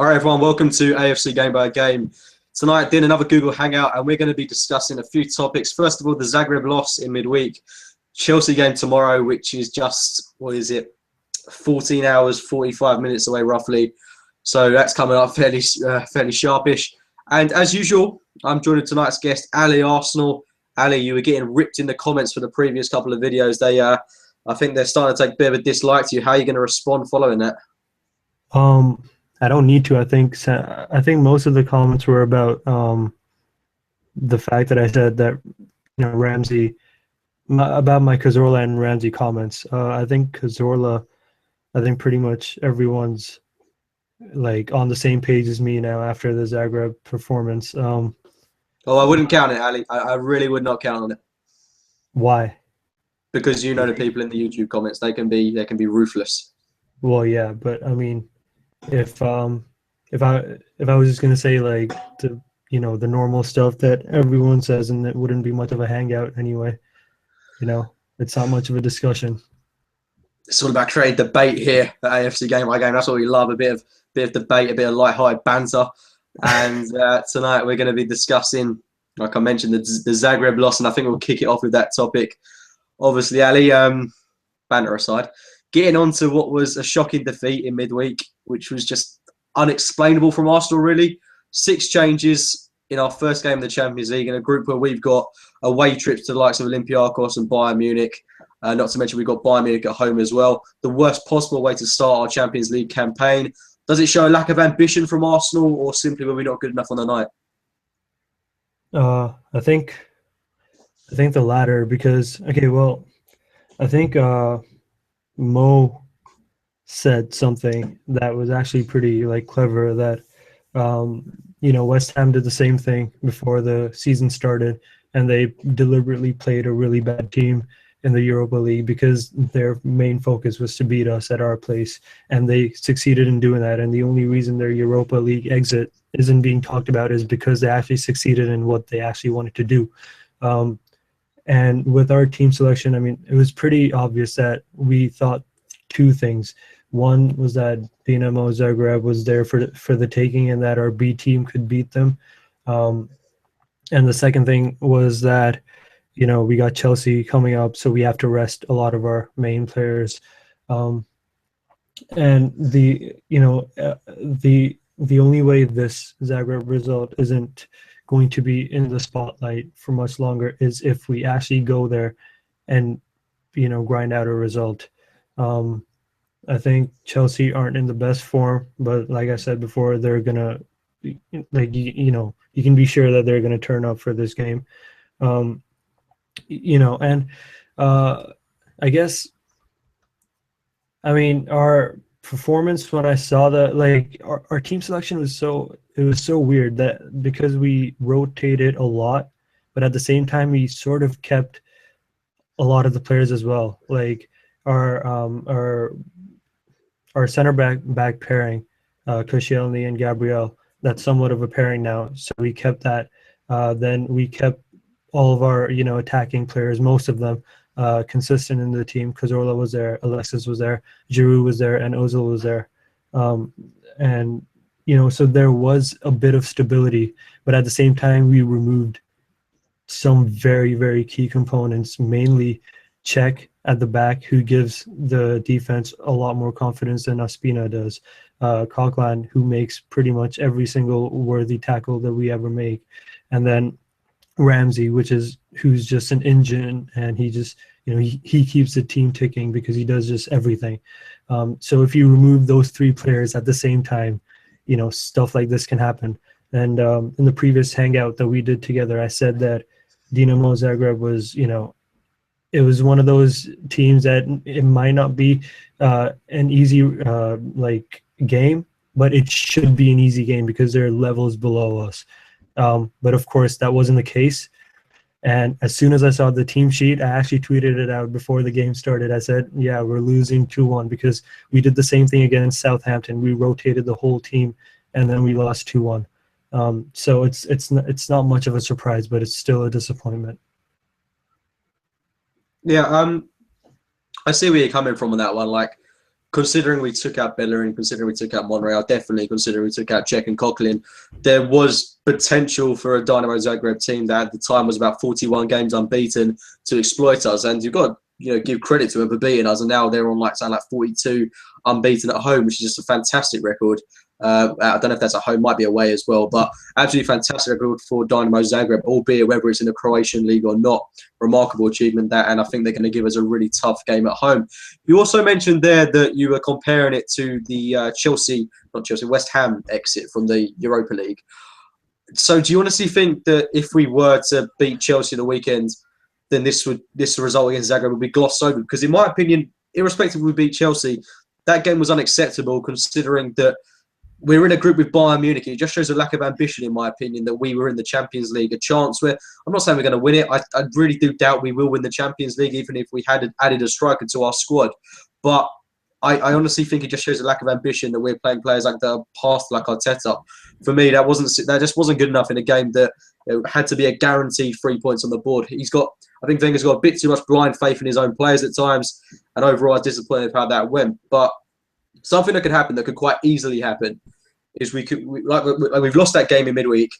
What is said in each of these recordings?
All right, everyone, welcome to AFC Game by Game. Tonight, doing another Google Hangout, and we're going to be discussing a few topics. First of all, the Zagreb loss in midweek. Chelsea game tomorrow, which is just, 14 hours, 45 minutes away, roughly. So that's coming up fairly sharpish. And as usual, I'm joined with tonight's guest, Ali Arsenal. Ali, you were getting ripped in the comments for the previous couple of videos. I think they're starting to take a bit of a dislike to you. How are you going to respond following that? I don't need to. I think most of the comments were about the fact that I said that Ramsey about my Cazorla and Ramsey comments. I think Cazorla, I think pretty much everyone's like on the same page as me now after the Zagreb performance. I wouldn't count it, Ali. I really would not count on it. Why? Because you know the people in the YouTube comments, they can be ruthless. Well, yeah, but I mean, if I was just gonna say like the normal stuff that everyone says, and it wouldn't be much of a hangout anyway. It's not much of a discussion. It's all about creating debate here at AFC Game by Game. That's what we love, a bit of debate, a bit of light-hearted banter. And tonight we're going to be discussing, like I mentioned, the Zagreb loss, and I think we'll kick it off with that topic. Obviously, Ali, banter aside, getting on to what was a shocking defeat in midweek, which was just unexplainable from Arsenal, really. 6 changes in our first game of the Champions League in a group where we've got away trips to the likes of Olympiacos and Bayern Munich. Not to mention we've got Bayern Munich at home as well. The worst possible way to start our Champions League campaign. Does it show a lack of ambition from Arsenal, or simply were we not good enough on the night? I think the latter, because I think Mo said something that was actually pretty clever, that West Ham did the same thing before the season started, and they deliberately played a really bad team in the Europa League because their main focus was to beat us at our place, and they succeeded in doing that. And the only reason their Europa League exit isn't being talked about is because they actually succeeded in what they actually wanted to do. And with our team selection, I mean, it was pretty obvious that we thought 2 things. One was that Dinamo Zagreb was there for the taking, and that our B team could beat them. And the second thing was that, we got Chelsea coming up, so we have to rest a lot of our main players. And the only way this Zagreb result isn't going to be in the spotlight for much longer is if we actually go there and, grind out a result. I think Chelsea aren't in the best form, but like I said before, they're gonna, you can be sure that they're gonna turn up for this game. I guess, I mean, our performance when I saw that, our team selection was so weird, that because we rotated a lot, but at the same time we sort of kept a lot of the players as well. Like our center back pairing, Koscielny and Gabriel, that's somewhat of a pairing now. So we kept that. Then we kept all of our, attacking players, most of them, consistent in the team. Cazorla was there, Alexis was there, Giroud was there, and Ozil was there. And, so there was a bit of stability, but at the same time, we removed some very, very key components, mainly Cech at the back, who gives the defense a lot more confidence than Ospina does. Coquelin, who makes pretty much every single worthy tackle that we ever make. And then Ramsey, who's just an engine, and he just, he keeps the team ticking because he does just everything. So if you remove those 3 players at the same time, stuff like this can happen. And in the previous hangout that we did together, I said that Dinamo Zagreb was, it was one of those teams that it might not be an easy game, but it should be an easy game because they're levels below us. But of course, that wasn't the case. And as soon as I saw the team sheet, I actually tweeted it out before the game started. I said, yeah, we're losing 2-1 because we did the same thing against Southampton. We rotated the whole team, and then we lost 2-1. So it's not much of a surprise, but it's still a disappointment. Yeah, I see where you're coming from on that one. considering we took out Bellerin, considering we took out Monreal, definitely considering we took out Cech and Coquelin, there was potential for a Dynamo Zagreb team that at the time was about 41 games unbeaten to exploit us. And you've got to give credit to them for beating us. And now they're on something like 42 unbeaten at home, which is just a fantastic record. I don't know if that's at home, might be away as well, but absolutely fantastic record for Dynamo Zagreb, albeit whether it's in the Croatian league or not. Remarkable achievement that, and I think they're going to give us a really tough game at home. You also mentioned there that you were comparing it to the West Ham exit from the Europa League. So do you honestly think that if we were to beat Chelsea the weekend, then this result against Zagreb would be glossed over? Because in my opinion, irrespective if we beat Chelsea, that game was unacceptable considering that we're in a group with Bayern Munich. It just shows a lack of ambition, in my opinion, that we were in the Champions League. A chance where, I'm not saying we're going to win it. I really do doubt we will win the Champions League, even if we had added a striker to our squad. But I honestly think it just shows a lack of ambition that we're playing players like the past, like Arteta. For me, that just wasn't good enough in a game that had to be a guaranteed 3 points on the board. I think Wenger's got a bit too much blind faith in his own players at times, and overall I was disappointed with how that went. But something that could happen, that could quite easily happen, is we've lost that game in midweek.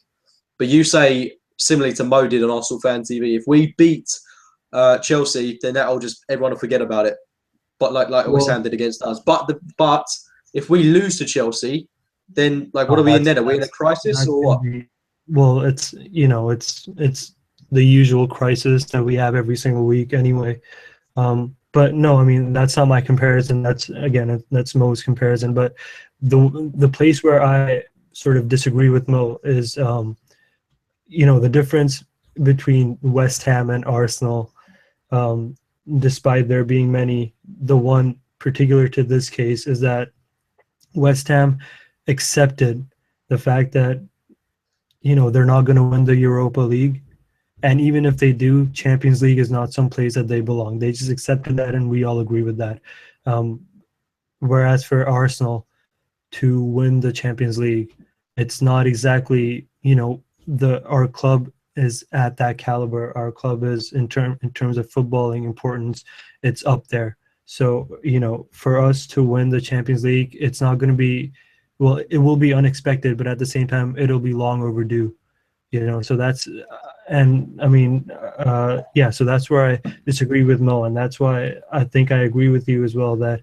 But you say, similarly to Mo did on Arsenal Fan TV, if we beat Chelsea, then everyone will forget about it. But like West Ham did against us. But if we lose to Chelsea, then what are we in then? Are we in a crisis or what? Well, it's the usual crisis that we have every single week anyway. But no, I mean, that's not my comparison. That's Mo's comparison. But the place where I sort of disagree with Mo is, the difference between West Ham and Arsenal, despite there being many, the one particular to this case is that West Ham accepted the fact that, they're not going to win the Europa League. And even if they do, Champions League is not some place that they belong. They just accepted that, and we all agree with that. Whereas for Arsenal to win the Champions League, it's not exactly, our club is at that caliber. Our club is in terms of footballing importance, it's up there. So, for us to win the Champions League, it's not going to be, it will be unexpected, but at the same time, it'll be long overdue. So that's, and I mean, so that's where I disagree with Mo, and that's why I think I agree with you as well that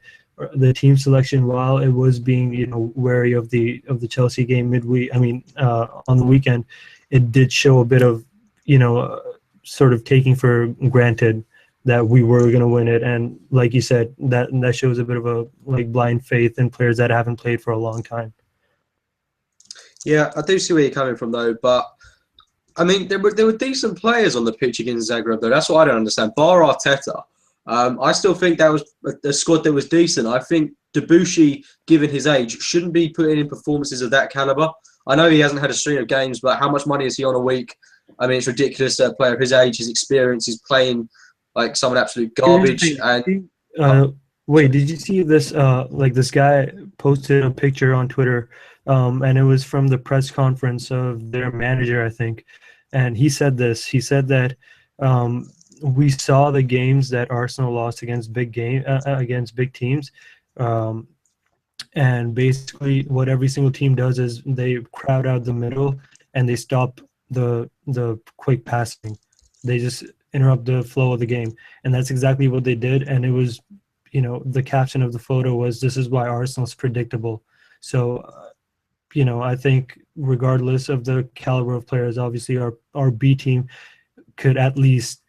the team selection, while it was being, wary of the Chelsea game midweek, on the weekend, it did show a bit of, sort of taking for granted that we were going to win it. And like you said, that shows a bit of a blind faith in players that haven't played for a long time. Yeah, I do see where you're coming from though, but I mean, there were decent players on the pitch against Zagreb though. That's what I don't understand. Bar Arteta, I still think that was a squad that was decent. I think Debuchy, given his age, shouldn't be putting in performances of that caliber. I know he hasn't had a string of games, but how much money is he on a week? I mean, it's ridiculous that a player of his age, his experience, is playing like some absolute garbage. Wait, did you see this? This guy posted a picture on Twitter, and it was from the press conference of their manager, I think. And he said this. He said that we saw the games that Arsenal lost against big teams, and basically what every single team does is they crowd out the middle and they stop the quick passing. They just interrupt the flow of the game, and that's exactly what they did. And it was, the caption of the photo was, "This is why Arsenal's predictable." So, I think regardless of the caliber of players, obviously our B team could at least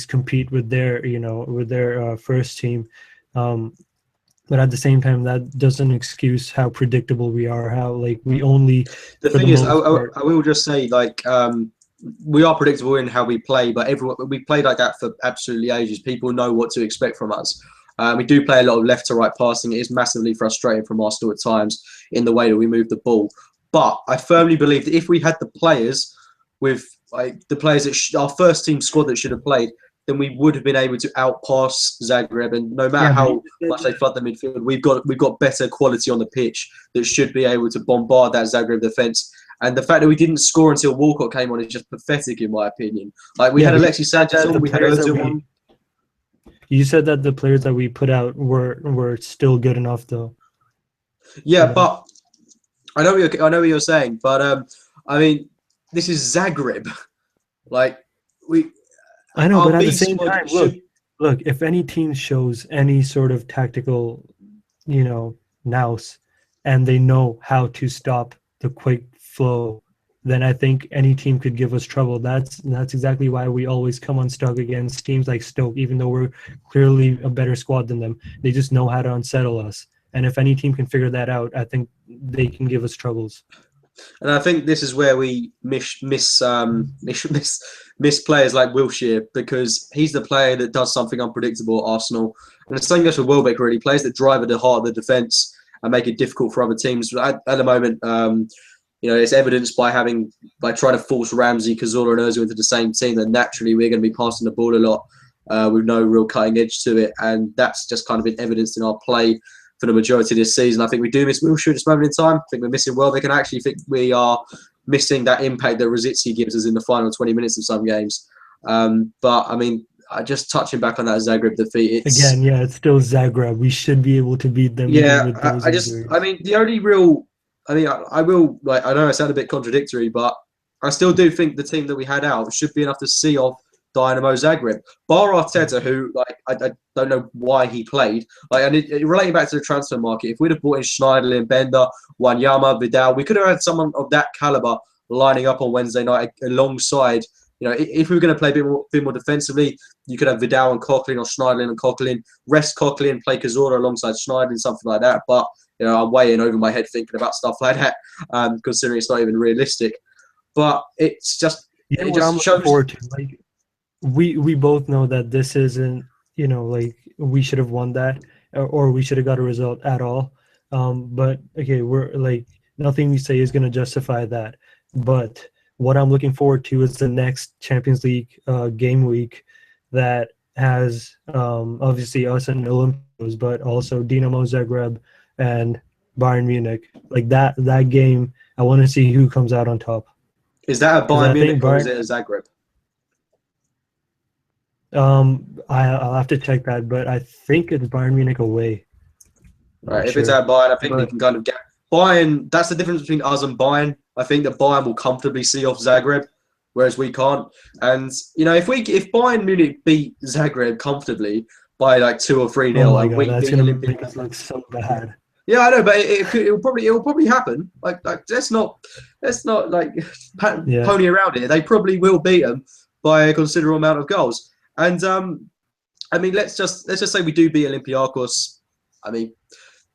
compete with their first team. But at the same time, that doesn't excuse how predictable we are. How we only. The thing is, I will just say we are predictable in how we play, but we played like that for absolutely ages. People know what to expect from us. We do play a lot of left to right passing. It is massively frustrating from Arsenal at times in the way that we move the ball. But I firmly believe that if we had the players that our first team squad that should have played, then we would have been able to outpass Zagreb. And no matter how much they flood the midfield, we've got better quality on the pitch that should be able to bombard that Zagreb defence. And the fact that we didn't score until Walcott came on is just pathetic, in my opinion. We had Alexis Sanchez on, we had Ozil on. You said that the players that we put out were still good enough, though. Yeah, You know, but I know what you're saying, but I mean, this is Zagreb. Like we, I know, our but at the B same squad time, should. look. If any team shows any sort of tactical, nous, and they know how to stop the quick flow, then I think any team could give us trouble. That's exactly why we always come unstuck against teams like Stoke, even though we're clearly a better squad than them. They just know how to unsettle us. And if any team can figure that out, I think they can give us troubles. And I think this is where we miss players like Wilshere, because he's the player that does something unpredictable at Arsenal. And the same goes for Welbeck, really. Players that drive at the heart of the defence and make it difficult for other teams. At the moment, it's evidenced by trying to force Ramsey, Cazorla, and Ozil into the same team. That naturally we're going to be passing the ball a lot with no real cutting edge to it, and that's just kind of been evidenced in our play for the majority of this season. I think we do miss Wilshere at this moment in time. I think we're missing Welbeck, and I actually think we are missing that impact that Rosicky gives us in the final 20 minutes of some games. But I mean, just touching back on that Zagreb defeat, Again, yeah, it's still Zagreb. We should be able to beat them even with those injuries. The only real, I will, like, I know I sound a bit contradictory, but I still do think the team that we had out should be enough to see off Dynamo Zagreb. Bar Arteta, who, like, I don't know why he played. Like, and relating back to the transfer market, if we'd have brought in Schneiderlin, Bender, Wanyama, Vidal, we could have had someone of that caliber lining up on Wednesday night alongside. If we were going to play a bit more defensively, you could have Vidal and Coquelin, or Schneiderlin and Coquelin, rest Coquelin, play Cazorla alongside Schneiderlin, something like that. But I'm way in over my head thinking about stuff like that, considering it's not even realistic. But it's just, it just shows. Forward to, like, we both know that this isn't, like, we should have won that, or we should have got a result at all. But okay, we're like, nothing we say is going to justify that. But what I'm looking forward to is the next Champions League game week that has obviously us and Olympiacos, but also Dinamo Zagreb and Bayern Munich. Like that game, I want to see who comes out on top. Is that a Bayern Munich or is it a Zagreb? I'll have to check that, but I think it's Bayern Munich away. Right, if it's at Bayern, I think we can kind of get Bayern. That's the difference between us and Bayern. I think that Bayern will comfortably see off Zagreb, whereas we can't. And if Bayern Munich beat Zagreb comfortably by like 2 or 3-0, and we beat Olympiacos, make us look so bad. Yeah, I know, but it will probably happen. Like let's not like pony around here. They probably will beat them by a considerable amount of goals. And let's just say we do beat Olympiacos. 2-0,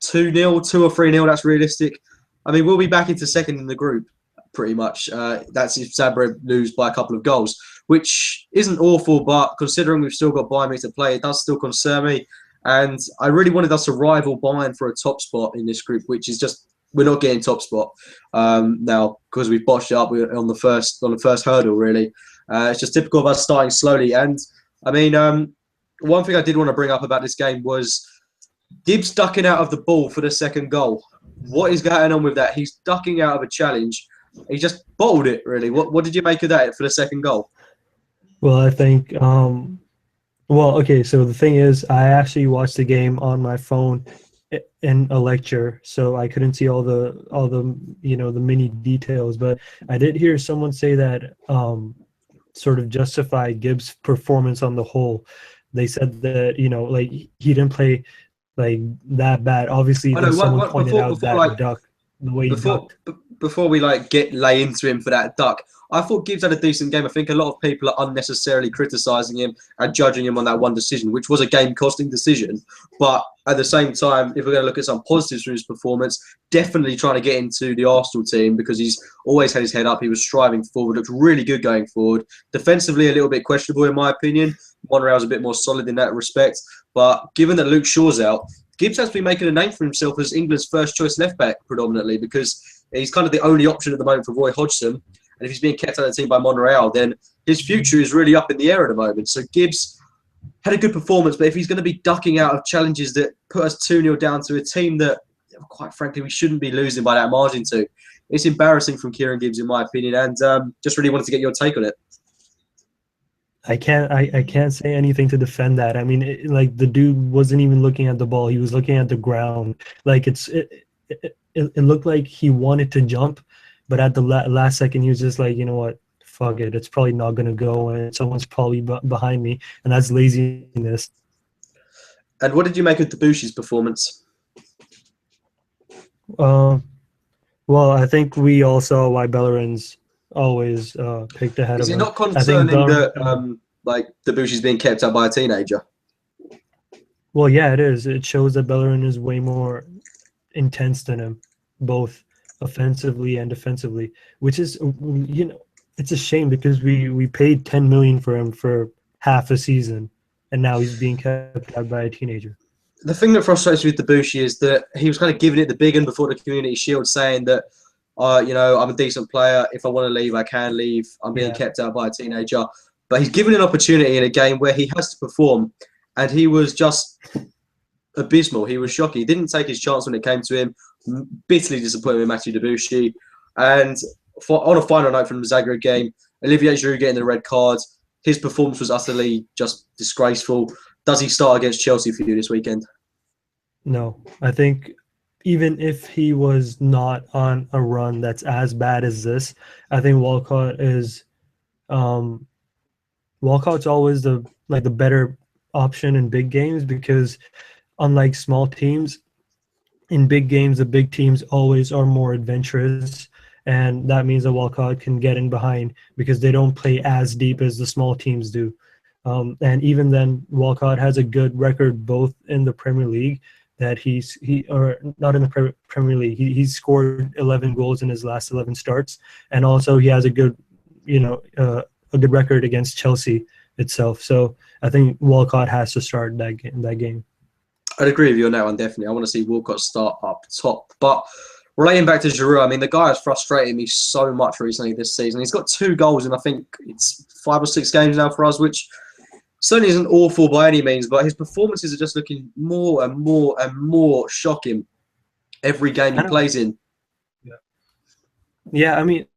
2 or 3-0. That's realistic. We'll be back into second in the group, pretty much. That's if Zagreb lose by a couple of goals, which isn't awful, but considering we've still got Bayern Munich to play, it does still concern me. And I really wanted us to rival Bayern for a top spot in this group, which is just, we're not getting top spot now because we've botched it up on the first hurdle. Really, it's just typical of us starting slowly. And one thing I did want to bring up about this game was Gibbs ducking out of the ball for the second goal. What is going on with that? He's ducking out of a challenge. He just bottled it, really. What did you make of that for the second goal? Well, I think, okay, so the thing is, I actually watched the game on my phone in a lecture, so I couldn't see all the the mini details, but I did hear someone say that sort of justify Gibbs' performance on the whole. They said that, like, he didn't play like that bad. Obviously, someone pointed out that duck, the way he ducked. Before we lay into him for that duck, I thought Gibbs had a decent game. I think a lot of people are unnecessarily criticising him and judging him on that one decision, which was a game-costing decision. But at the same time, if we're going to look at some positives from his performance, definitely trying to get into the Arsenal team because he's always had his head up. He was striving forward, looked really good going forward. Defensively, a little bit questionable in my opinion. Monreal's a bit more solid in that respect. But given that Luke Shaw's out, Gibbs has been making a name for himself as England's first-choice left-back predominantly because he's kind of the only option at the moment for Roy Hodgson. And if he's being kept out of the team by Monreal, then his future is really up in the air at the moment. So Gibbs had a good performance, but if he's going to be ducking out of challenges that put us 2-0 down to a team that, quite frankly, we shouldn't be losing by that margin to, it's embarrassing from Kieran Gibbs, in my opinion. And just really wanted to get your take on it. I can't say anything to defend that. I mean, like the dude wasn't even looking at the ball; he was looking at the ground. Like it looked like he wanted to jump, but at the last second, he was just like, you know what, fuck it, it's probably not gonna go, and someone's probably behind me, and that's laziness. And what did you make of Debussy's performance? Um, well, I think we all saw why Bellerin's always picked ahead Is of it him. not I think concerning Bellerin. that like Debussy's being kept up by a teenager? Well, yeah, it is. It shows that Bellerin is way more intense than him, both offensively and defensively. Which is, it's a shame because we paid 10 million for him for half a season, and now he's being kept out by a teenager. The thing that frustrates me with Debussy is that he was kind of giving it the big one before the Community Shield, saying that, I'm a decent player. If I want to leave, I can leave. I'm being Yeah. kept out by a teenager. But he's given an opportunity in a game where he has to perform, and he was just abysmal. He was shocking. He didn't take his chance when it came to him. Bitterly disappointed with Matthew Debussy. And on a final note from the Zagreb game, Olivier Giroud getting the red card. His performance was utterly just disgraceful. Does he start against Chelsea for you this weekend? No, I think even if he was not on a run that's as bad as this, I think um, Walcott's always the better option in big games because unlike small teams, in big games, the big teams always are more adventurous, and that means that Walcott can get in behind because they don't play as deep as the small teams do. And even then, Walcott has a good record both in the Premier League that or not in the Premier League. He's scored 11 goals in his last 11 starts, and also he has a good, a good record against Chelsea itself. So I think Walcott has to start that game. I'd agree with you on that one, definitely. I want to see Walcott start up top. But relating back to Giroud, I mean, the guy has frustrated me so much recently this season. He's got 2 goals in, I think, it's 5 or 6 games now for us, which certainly isn't awful by any means, but his performances are just looking more and more and more shocking every game he plays in. Yeah, I mean,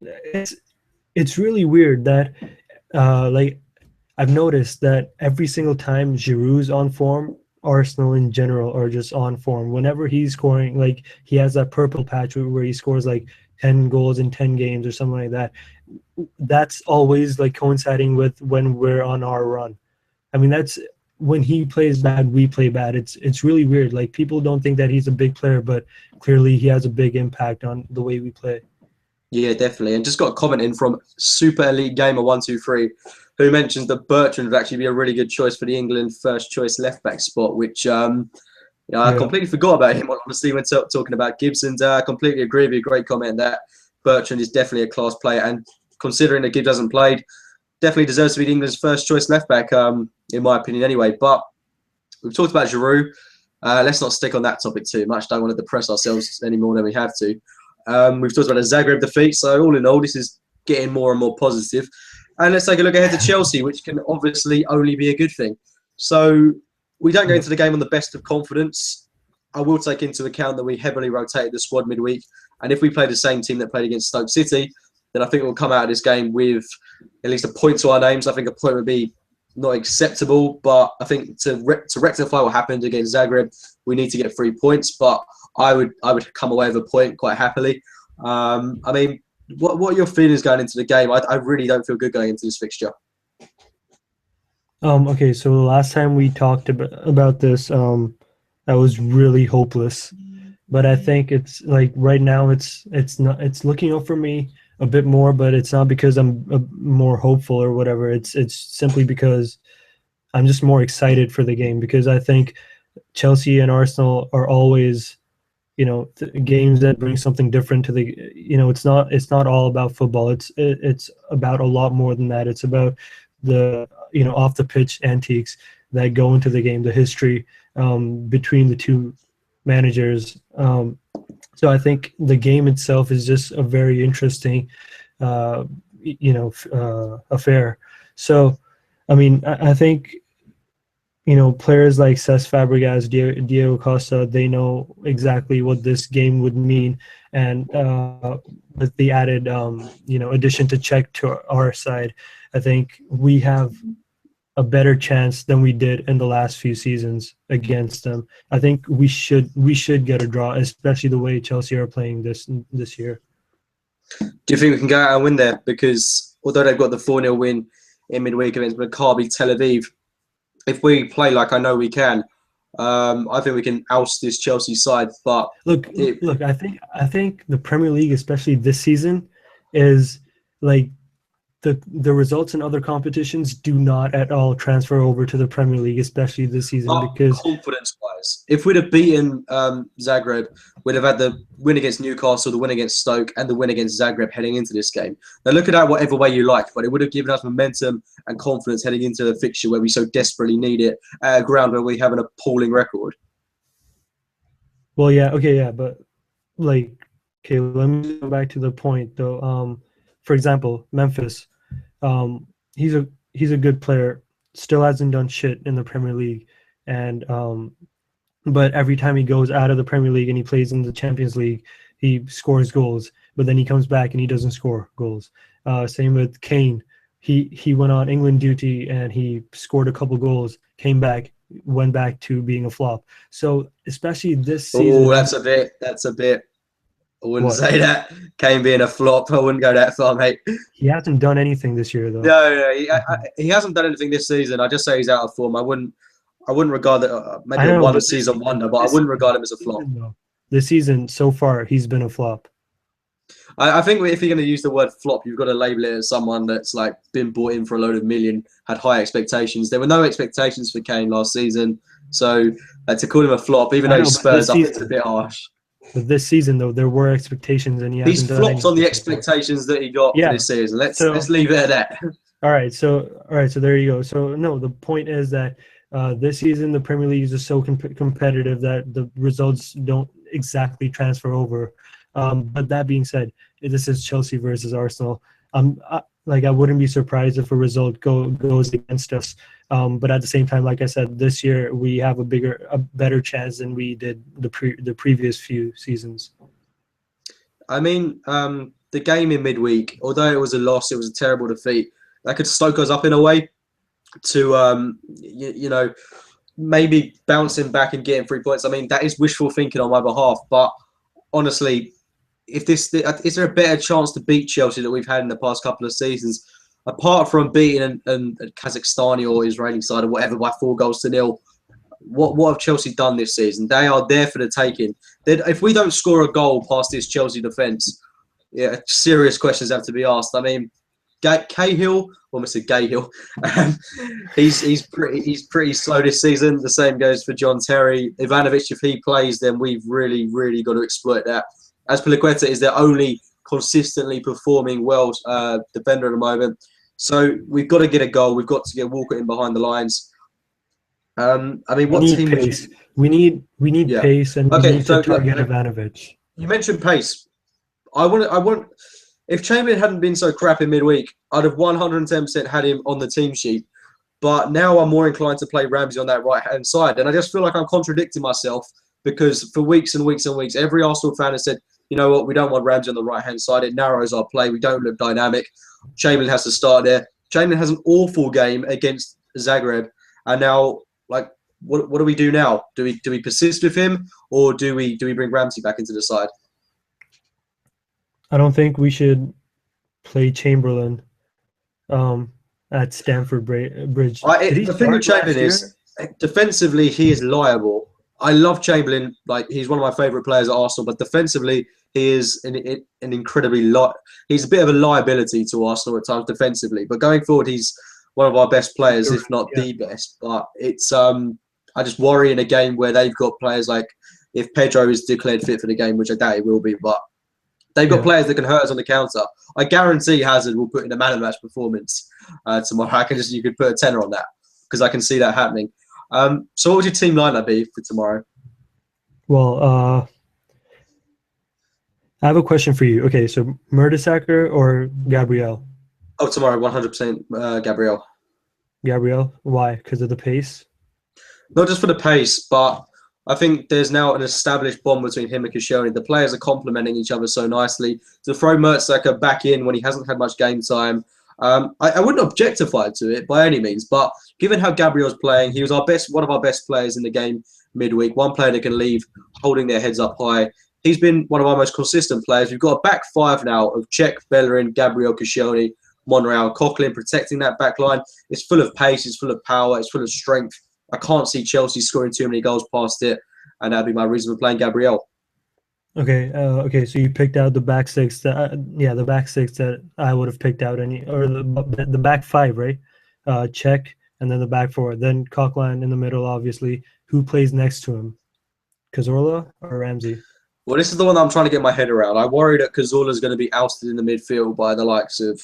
it's really weird that, like, I've noticed that every single time Giroud's on form, Arsenal in general are just on form. Whenever he's scoring, like he has that purple patch where he scores like 10 goals in 10 games or something like that. That's always like coinciding with when we're on our run. I mean, that's when he plays bad, we play bad. It's really weird. Like people don't think that he's a big player, but clearly he has a big impact on the way we play. Yeah, definitely. And just got a comment in from Super Elite Gamer 123, who mentions that Bertrand would actually be a really good choice for the England first choice left back spot, which I completely forgot about him. Honestly, when talking about Gibson, I completely agree with you. Great comment that Bertrand is definitely a class player, and considering that Gibbs hasn't played, definitely deserves to be England's first choice left back, in my opinion, anyway. But we've talked about Giroud. Let's not stick on that topic too much. Don't want to depress ourselves any more than we have to. We've talked about the Zagreb defeat, so all in all, this is getting more and more positive. And let's take a look ahead to Chelsea, which can obviously only be a good thing. So we don't go into the game on the best of confidence. I will take into account that we heavily rotated the squad midweek, and if we play the same team that played against Stoke City, then I think we'll come out of this game with at least a point to our names. I think a point would be not acceptable, but I think to rectify what happened against Zagreb, we need to get 3 points. But I would come away with a point quite happily. I mean, what are your feelings going into the game? I really don't feel good going into this fixture. Okay, so the last time we talked about this, that was really hopeless. But I think it's like right now it's looking up for me a bit more, but it's not because I'm more hopeful or whatever. It's simply because I'm just more excited for the game because I think Chelsea and Arsenal are always, games that bring something different to the, it's not all about football. It's about a lot more than that. It's about the, off the pitch antiques that go into the game, the history between the two managers. So I think the game itself is just a very interesting, affair. So, I mean, I think, players like Cesc Fabregas, Diego Costa, they know exactly what this game would mean. And with the added, addition to Czech to our side, I think we have a better chance than we did in the last few seasons against them. I think we should get a draw, especially the way Chelsea are playing this year. Do you think we can go out and win there? Because although they've got the 4-0 win in midweek against Maccabi Tel Aviv, if we play like I know we can, I think we can oust this Chelsea side. But Look, I think the Premier League, especially this season, is like the results in other competitions do not at all transfer over to the Premier League, especially this season, because confidence-wise, if we'd have beaten Zagreb, we'd have had the win against Newcastle, the win against Stoke, and the win against Zagreb heading into this game. Now, look at that whatever way you like, but it would have given us momentum and confidence heading into the fixture where we so desperately need it at a ground where we have an appalling record. well, yeah, okay, yeah, but like, okay, let me go back to the point though. For example, Memphis, he's a good player, still hasn't done shit in the Premier League, and but every time he goes out of the Premier League and he plays in the Champions League, he scores goals, but then he comes back and he doesn't score goals. Same with Kane. He went on England duty and he scored a couple goals, came back, went back to being a flop. So especially this season. Oh, that's a bit. I wouldn't say that. Kane being a flop, I wouldn't go that far, mate. He hasn't done anything this year, though. No, he hasn't done anything this season. I just say he's out of form. I wouldn't regard that maybe a one-season wonder, but I wouldn't regard him as a flop. This season, so far, he's been a flop. I think if you're going to use the word flop, you've got to label it as someone that's like been bought in for a load of million, had high expectations. There were no expectations for Kane last season, so to call him a flop, even though he's Spurs up, it's a bit harsh. But this season, though, there were expectations, and he's flopped on the expectations that he got for this season. Let's leave it at that. All right, so there you go. So no, the point is that this season the Premier League is just so competitive that the results don't exactly transfer over. But that being said, this is Chelsea versus Arsenal. I wouldn't be surprised if a result goes against us. But at the same time, like I said, this year we have a better chance than we did the previous few seasons. I mean, the game in midweek, although it was a loss, it was a terrible defeat. That could stoke us up in a way to, maybe bouncing back and getting 3 points. I mean, that is wishful thinking on my behalf. But honestly, is there a better chance to beat Chelsea that we've had in the past couple of seasons? Apart from beating a Kazakhstani or Israeli side or whatever by 4-0, what have Chelsea done this season? They are there for the taking. If we don't score a goal past this Chelsea defence, serious questions have to be asked. I mean, Cahill, almost said Cahill, he's pretty slow this season. The same goes for John Terry. Ivanovic, if he plays, then we've really, really got to exploit that. Azpilicueta is their only consistently performing well defender at the moment. So we've got to get a goal. We've got to get Walker in behind the lines. I mean, what team? Pace. We need pace, and we need to target Ivanovic. You mentioned pace. I want. If Chamberlain hadn't been so crap in midweek, I'd have 110% had him on the team sheet. But now I'm more inclined to play Ramsey on that right-hand side. And I just feel like I'm contradicting myself because for weeks and weeks and weeks, every Arsenal fan has said, you know what, we don't want Ramsey on the right-hand side. It narrows our play. We don't look dynamic. Chamberlain has to start there. Chamberlain has an awful game against Zagreb. And now, what do we do now? Do we persist with him or do we bring Ramsey back into the side? I don't think we should play Chamberlain at Stamford Bridge. The thing with Chamberlain is, defensively, he is liable. I love Chamberlain. He's one of my favourite players at Arsenal, but defensively, he is an incredibly he's a bit of a liability to Arsenal at times defensively. But going forward, he's one of our best players, if not the best. But it's I just worry in a game where they've got players like if Pedro is declared fit for the game, which I doubt he will be, but they've got players that can hurt us on the counter. I guarantee Hazard will put in a man of the match performance tomorrow. You could put a tenner on that because I can see that happening. So what would your team lineup be for tomorrow? Well, I have a question for you. Okay, so Mertesacker or Gabriel? Oh, tomorrow, 100% Gabriel. Gabriel? Why? Because of the pace? Not just for the pace, but I think there's now an established bond between him and Koscielny. The players are complementing each other so nicely. To throw Mertesacker back in when he hasn't had much game time, I wouldn't objectify to it by any means, but given how Gabriel's playing, he was one of our best players in the game midweek. One player that can leave holding their heads up high. He's been one of our most consistent players. We've got a back five now of Cech, Bellerin, Gabriel, Koscielny, Monreal, Coughlin protecting that back line. It's full of pace, it's full of power, it's full of strength. I can't see Chelsea scoring too many goals past it, and that'd be my reason for playing Gabriel. Okay. So you picked out the back six the back six that I would have picked out or the back five, right? Cech, and then the back four, then Coughlin in the middle, obviously. Who plays next to him? Cazorla or Ramsey? Well, this is the one that I'm trying to get my head around. I worry that Cazorla is going to be ousted in the midfield by the likes of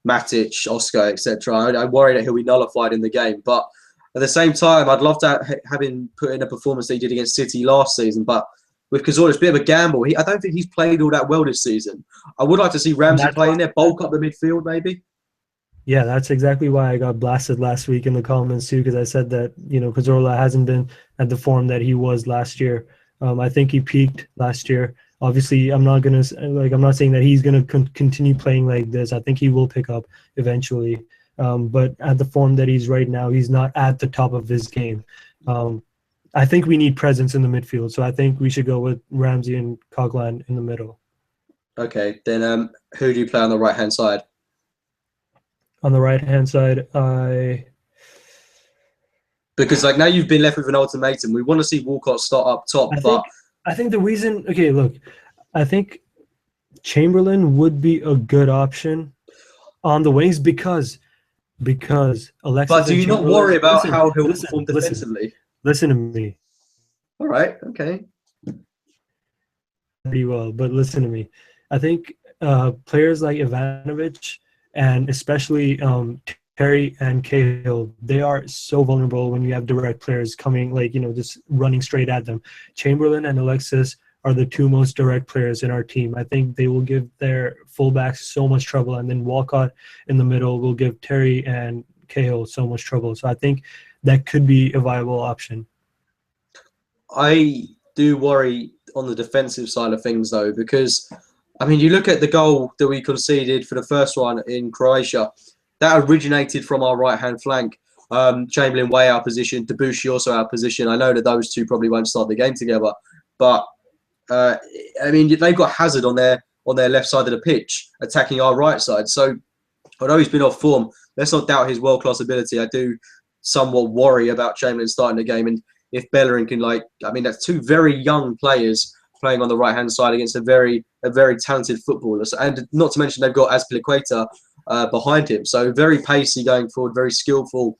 Matic, Oscar, etc. I worry that he'll be nullified in the game. But at the same time, I'd love to have him put in a performance that he did against City last season. But with Cazorla, it's a bit of a gamble. I don't think he's played all that well this season. I would like to see Ramsey play in there, bulk up the midfield maybe. Yeah, that's exactly why I got blasted last week in the comments too, because I said that, Cazorla hasn't been at the form that he was last year. I think he peaked last year. Obviously, I'm not saying that he's gonna continue playing like this. I think he will pick up eventually. But at the form that he's right now, he's not at the top of his game. I think we need presence in the midfield, so I think we should go with Ramsey and Coughlin in the middle. Okay, then who do you play on the right-hand side? On the right-hand side, because now you've been left with an ultimatum. We want to see Walcott start up top, I think the reason. Okay, look, I think Chamberlain would be a good option on the wings because Alexis. But do you not worry about how he'll perform defensively? Listen to me. All right. Okay. Pretty well, but listen to me. I think players like Ivanovic and especially Terry and Cahill, they are so vulnerable when you have direct players coming, just running straight at them. Chamberlain and Alexis are the two most direct players in our team. I think they will give their fullbacks so much trouble, and then Walcott in the middle will give Terry and Cahill so much trouble. So I think that could be a viable option. I do worry on the defensive side of things, though, because you look at the goal that we conceded for the first one in Croatia. That originated from our right-hand flank. Chamberlain way out of position, Debussy also out of position. I know that those two probably won't start the game together, but they've got Hazard on their left side of the pitch, attacking our right side. So although he's been off form, let's not doubt his world-class ability. I do somewhat worry about Chamberlain starting the game, and if Bellerin can that's two very young players playing on the right-hand side against a very talented footballer. And not to mention they've got Azpilicueta behind him. So very pacey going forward, very skillful.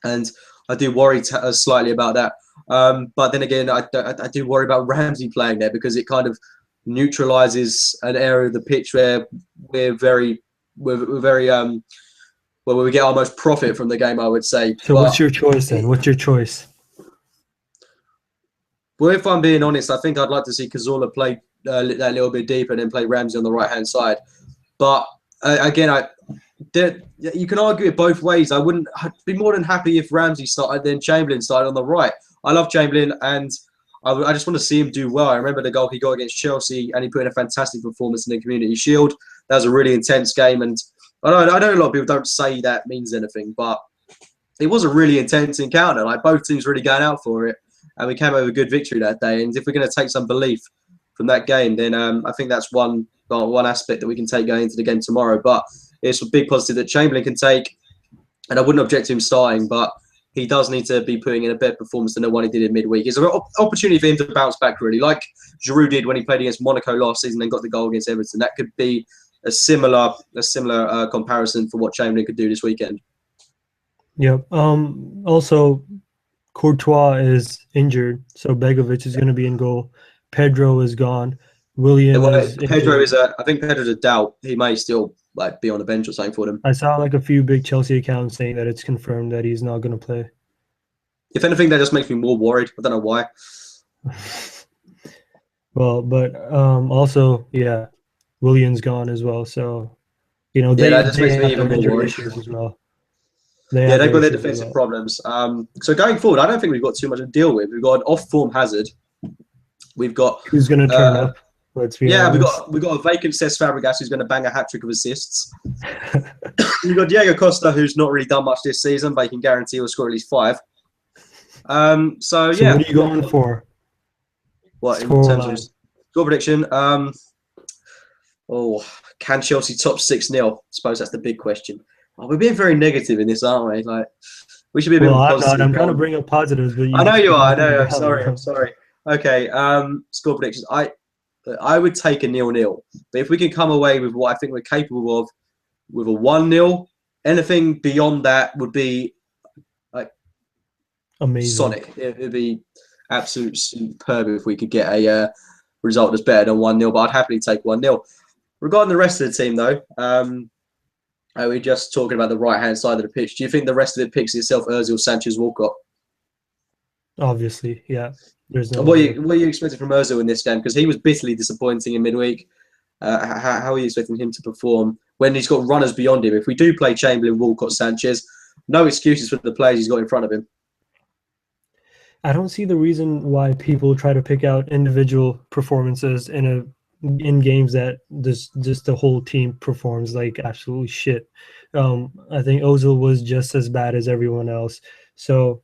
And I do worry slightly about that. But then again, I do worry about Ramsey playing there because it kind of neutralises an area of the pitch where where we get our most profit from the game, I would say. So what's your choice then? What's your choice? Well, if I'm being honest, I think I'd like to see Cazorla play that little bit deeper and then play Ramsey on the right-hand side. But again, you can argue it both ways. I'd be more than happy if Ramsey started, then Chamberlain started on the right. I love Chamberlain, and I just want to see him do well. I remember the goal he got against Chelsea, and he put in a fantastic performance in the Community Shield. That was a really intense game, and I know a lot of people don't say that means anything, but it was a really intense encounter. Both teams really going out for it. And we came over a good victory that day. And if we're going to take some belief from that game, then I think that's one aspect that we can take going into the game tomorrow. But it's a big positive that Chamberlain can take. And I wouldn't object to him starting, but he does need to be putting in a better performance than the one he did in midweek. It's an opportunity for him to bounce back, really, like Giroud did when he played against Monaco last season and got the goal against Everton. That could be a similar comparison for what Chamberlain could do this weekend. Yep. Also, Courtois is injured, so Begovic is going to be in goal. Pedro is gone. William is Pedro is I think Pedro's a doubt. He may still be on the bench or something for them. I saw a few big Chelsea accounts saying that it's confirmed that he's not going to play. If anything, that just makes me more worried. I don't know why. Well, but also, yeah, William's gone as well. So, that just makes me even more worried issues as well. They've got their defensive problems. So going forward, I don't think we've got too much to deal with. We've got an off-form Hazard. We've got who's going to turn up. Let's be honest. we've got a vacant Cesc Fabregas who's going to bang a hat trick of assists. You've got Diego Costa, who's not really done much this season, but he can guarantee he'll score at least 5. So what are you going for? What in Score terms line. of score prediction? Can Chelsea top 6-0? I suppose that's the big question. Oh, we're being very negative in this, aren't we? Like, we should be a bit more I'm positive. not. I'm trying to bring up positives, but I know you are. I bring know. it I'm down, sorry. bro. I'm sorry. Okay. Score predictions. I would take a 0-0, but if we can come away with what I think we're capable of, with a 1-0, anything beyond that would be like Amazing. sonic. It'd be absolute superb if we could get a result that's better than 1-0. But I'd happily take 1-0. Regarding the rest of the team, though, we're just talking about the right-hand side of the pitch. Do you think the rest of it picks itself, Ozil, Sanchez, Walcott? Obviously, yeah. There's no. What are you expecting from Ozil in this game? Because he was bitterly disappointing in midweek. How are you expecting him to perform when he's got runners beyond him? If we do play Chamberlain, Walcott, Sanchez, no excuses for the players he's got in front of him. I don't see the reason why people try to pick out individual performances in games that just the whole team performs like absolutely shit. I think Ozil was just as bad as everyone else. So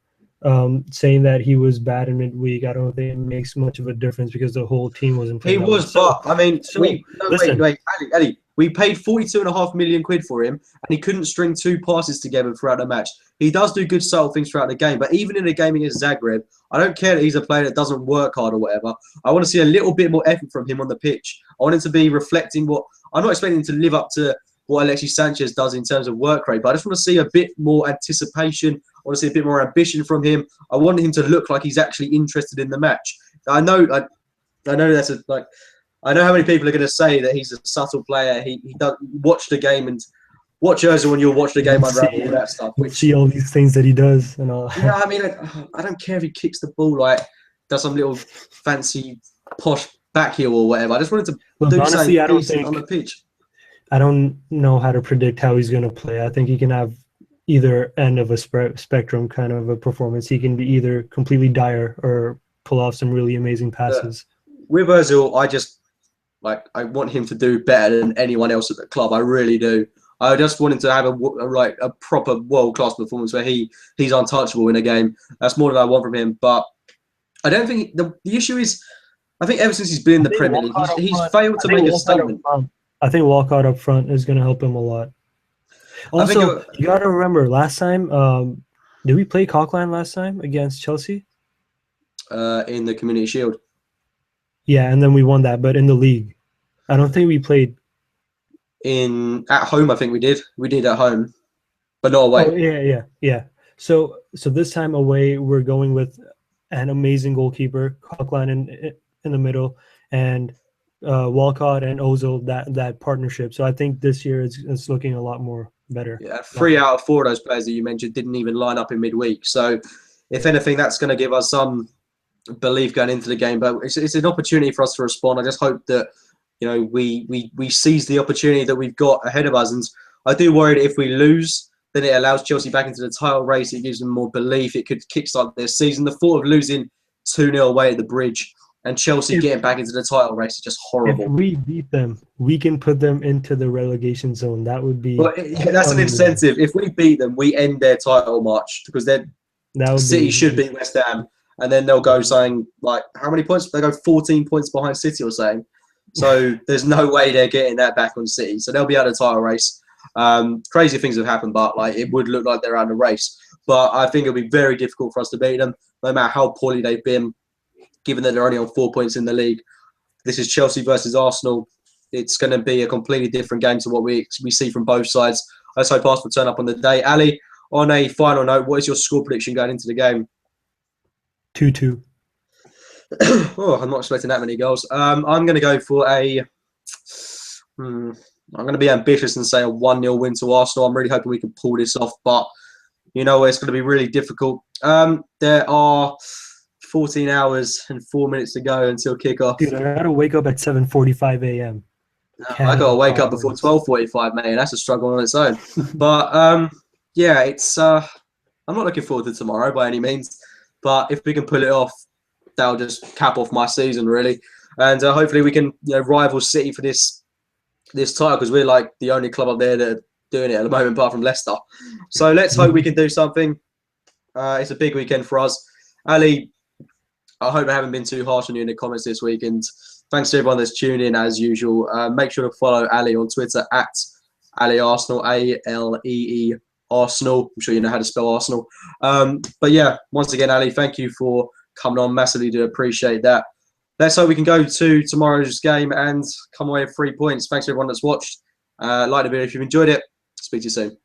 saying that he was bad in midweek, I don't think it makes much of a difference because the whole team wasn't playing. He was, but I mean, wait, Ali, we paid 42.5 million quid for him, and he couldn't string 2 passes together throughout the match. He does do good subtle things throughout the game, but even in a game against Zagreb, I don't care that he's a player that doesn't work hard or whatever. I want to see a little bit more effort from him on the pitch. I want him to be reflecting what I'm not expecting him to live up to what Alexis Sanchez does in terms of work rate, but I just want to see a bit more anticipation. I want to see a bit more ambition from him. I want him to look like he's actually interested in the match. I know that's I know how many people are going to say that he's a subtle player. He does watch the game and watch Ozil when you'll watch the game unravel all that stuff. We see all these things that he does and all. Yeah, I mean, I don't care if he kicks the ball does some little fancy posh back heel or whatever. I just wanted to do honestly, something decent on the pitch. I don't know how to predict how he's going to play. I think he can have either end of a spectrum kind of a performance. He can be either completely dire or pull off some really amazing passes. With Ozil, I want him to do better than anyone else at the club. I really do. I just want him to have a proper world-class performance where he's untouchable in a game. That's more than I want from him. But I don't think the issue is, I think ever since he's been in the Premier League, he's failed to make a statement. I think Walcott up front is going to help him a lot. Also, you got to remember, last time, did we play Coquelin last time against Chelsea? In the Community Shield. Yeah, and then we won that, but in the league. I don't think we played. At home, I think we did. We did at home, but not away. Oh, yeah. So this time away, we're going with an amazing goalkeeper, Coquelin in the middle, and Walcott and Ozil, that partnership. So I think this year it's looking a lot more better. Yeah, 3 out of 4 of those players that you mentioned didn't even line up in midweek. So if anything, that's going to give us some belief going into the game. But it's an opportunity for us to respond. I just hope that we seize the opportunity that we've got ahead of us. And I do worry that if we lose, then it allows Chelsea back into the title race. It gives them more belief. It could kickstart their season. The thought of losing 2-0 away at the Bridge and Chelsea getting back into the title race is just horrible. If we beat them, we can put them into the relegation zone. That would be. But that's an incentive. If we beat them, we end their title march because City should beat West Ham, and then they'll go saying like how many points? They go 14 points behind City or saying. So there's no way they're getting that back on City. So they'll be out of the title race. Crazy things have happened, but it would look like they're out of the race. But I think it'll be very difficult for us to beat them, no matter how poorly they've been. Given that they're only on 4 points in the league, this is Chelsea versus Arsenal. It's going to be a completely different game to what we see from both sides. Let's hope Arsenal turn up on the day. Ali, on a final note, what is your score prediction going into the game? 2-2. Oh, I'm not expecting that many goals. I'm going to go for I'm going to be ambitious and say a 1-0 win to Arsenal. I'm really hoping we can pull this off, but it's going to be really difficult. There are 14 hours and 4 minutes to go until kickoff. Dude, I gotta wake up at 7:45 a.m. I gotta wake up before 12:45, man. That's a struggle on its own. But it's. I'm not looking forward to tomorrow by any means. But if we can pull it off, that'll just cap off my season really. And hopefully we can rival City for this title because we're like the only club up there that doing it at the moment, apart from Leicester. So let's hope we can do something. It's a big weekend for us. Ali, I hope I haven't been too harsh on you in the comments this week. And thanks to everyone that's tuned in as usual. Make sure to follow Ali on Twitter at Ali Arsenal, ALEE Arsenal. I'm sure you know how to spell Arsenal. But yeah, once again, Ali, thank you for coming on. Massively do appreciate that. Let's hope we can go to tomorrow's game and come away with 3 points. Thanks to everyone that's watched. Like the video if you've enjoyed it. Speak to you soon.